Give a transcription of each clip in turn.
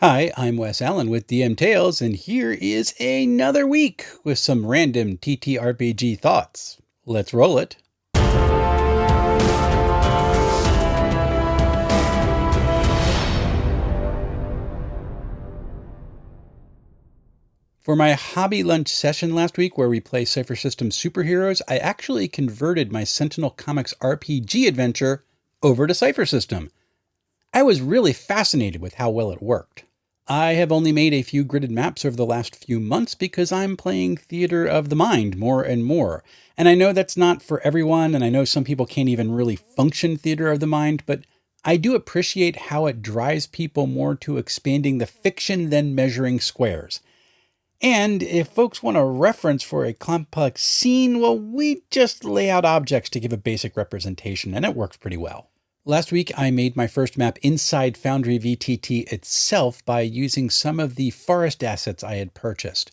Hi, I'm Wes Allen with DM Tales, and here is another week with some random TTRPG thoughts. Let's roll it. For my hobby lunch session last week, where we play Cypher System superheroes, I actually converted my Sentinel Comics RPG adventure over to Cypher System. I was really fascinated with how well it worked. I have only made a few gridded maps over the last few months because I'm playing Theater of the Mind more and more. And I know that's not for everyone, and I know some people can't even really function Theater of the Mind, but I do appreciate how it drives people more to expanding the fiction than measuring squares. And if folks want a reference for a complex scene, well, we just lay out objects to give a basic representation, and it works pretty well. Last week, I made my first map inside Foundry VTT itself by using some of the forest assets I had purchased.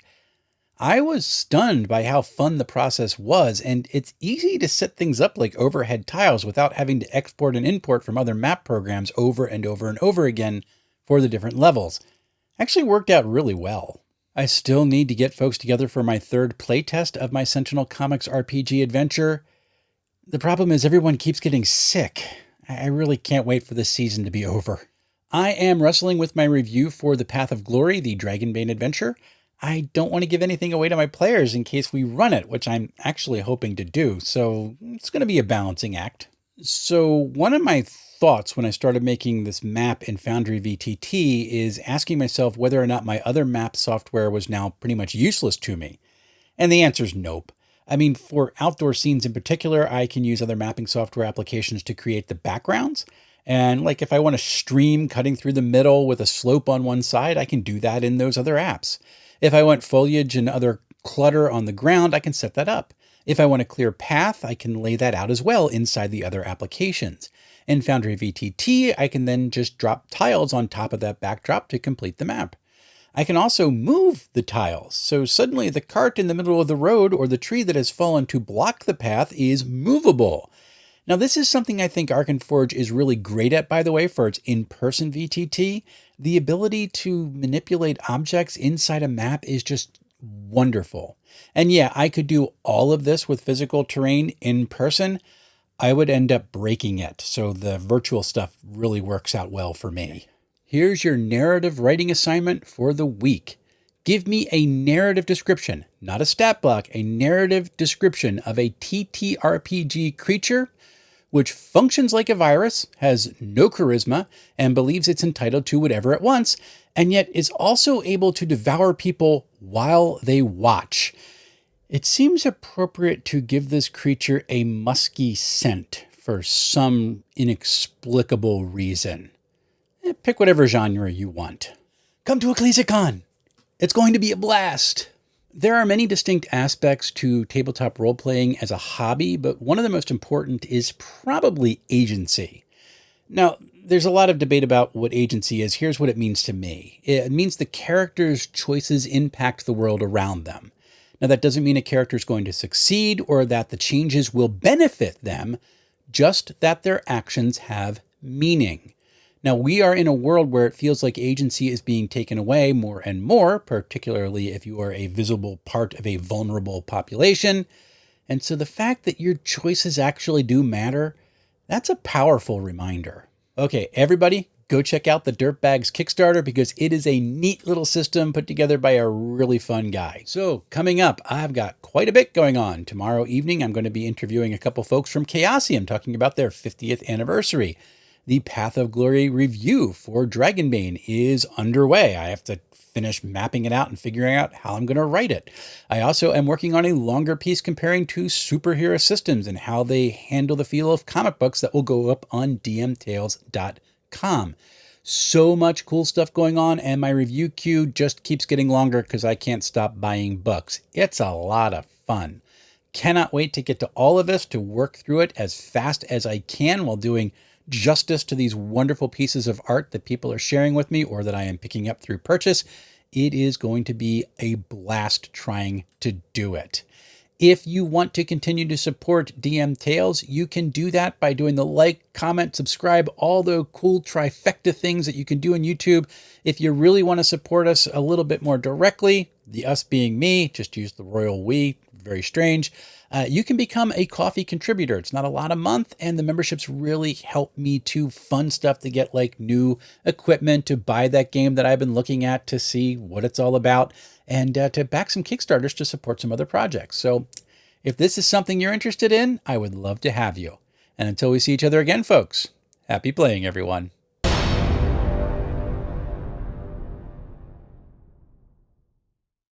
I was stunned by how fun the process was, and it's easy to set things up like overhead tiles without having to export and import from other map programs over and over and over again for the different levels. Actually worked out really well. I still need to get folks together for my third playtest of my Sentinel Comics RPG adventure. The problem is everyone keeps getting sick. I really can't wait for this season to be over. I am wrestling with my review for The Path of Glory, the Dragonbane adventure. I don't want to give anything away to my players in case we run it, which I'm actually hoping to do, so it's going to be a balancing act. So one of my thoughts when I started making this map in Foundry VTT is asking myself whether or not my other map software was now pretty much useless to me. And the answer is nope. I mean, for outdoor scenes in particular, I can use other mapping software applications to create the backgrounds. And like if I want to stream cutting through the middle with a slope on one side, I can do that in those other apps. If I want foliage and other clutter on the ground, I can set that up. If I want a clear path, I can lay that out as well inside the other applications. In Foundry VTT, I can then just drop tiles on top of that backdrop to complete the map. I can also move the tiles, so suddenly the cart in the middle of the road or the tree that has fallen to block the path is movable. Now this is something I think Arkenforge is really great at, by the way, for its in-person VTT. The ability to manipulate objects inside a map is just wonderful. And yeah, I could do all of this with physical terrain in person. I would end up breaking it, so the virtual stuff really works out well for me. Here's your narrative writing assignment for the week. Give me a narrative description, not a stat block, a narrative description of a TTRPG creature which functions like a virus, has no charisma, and believes it's entitled to whatever it wants, and yet is also able to devour people while they watch. It seems appropriate to give this creature a musky scent for some inexplicable reason. Pick whatever genre you want. Come to ECCLESICON! It's going to be a blast! There are many distinct aspects to tabletop role-playing as a hobby, but one of the most important is probably agency. Now, there's a lot of debate about what agency is. Here's what it means to me. It means the character's choices impact the world around them. Now, that doesn't mean a character is going to succeed or that the changes will benefit them, just that their actions have meaning. Now, we are in a world where it feels like agency is being taken away more and more, particularly if you are a visible part of a vulnerable population. And so the fact that your choices actually do matter, that's a powerful reminder. Okay, everybody, go check out the Dirtbags Kickstarter because it is a neat little system put together by a really fun guy. So coming up, I've got quite a bit going on. Tomorrow evening, I'm going to be interviewing a couple folks from Chaosium talking about their 50th anniversary. The Path of Glory review for Dragonbane is underway. I have to finish mapping it out and figuring out how I'm going to write it. I also am working on a longer piece comparing two superhero systems and how they handle the feel of comic books that will go up on dmtales.com. So much cool stuff going on, and my review queue just keeps getting longer because I can't stop buying books. It's a lot of fun. Cannot wait to get to all of this, to work through it as fast as I can while doing justice to these wonderful pieces of art that people are sharing with me or that I am picking up through purchase. It is going to be a blast trying to do it. If you want to continue to support DM Tales, you can do that by doing the like, comment, subscribe, all the cool trifecta things that you can do on YouTube. If you really want to support us a little bit more directly, the us being me, just use the royal we, very strange, you can become a coffee contributor. It's not a lot a month, and the memberships really help me to fund stuff, to get like new equipment, to buy that game that I've been looking at to see what it's all about, and to back some Kickstarters to support some other projects. So if this is something you're interested in, I would love to have you. And until we see each other again, folks, happy playing, everyone.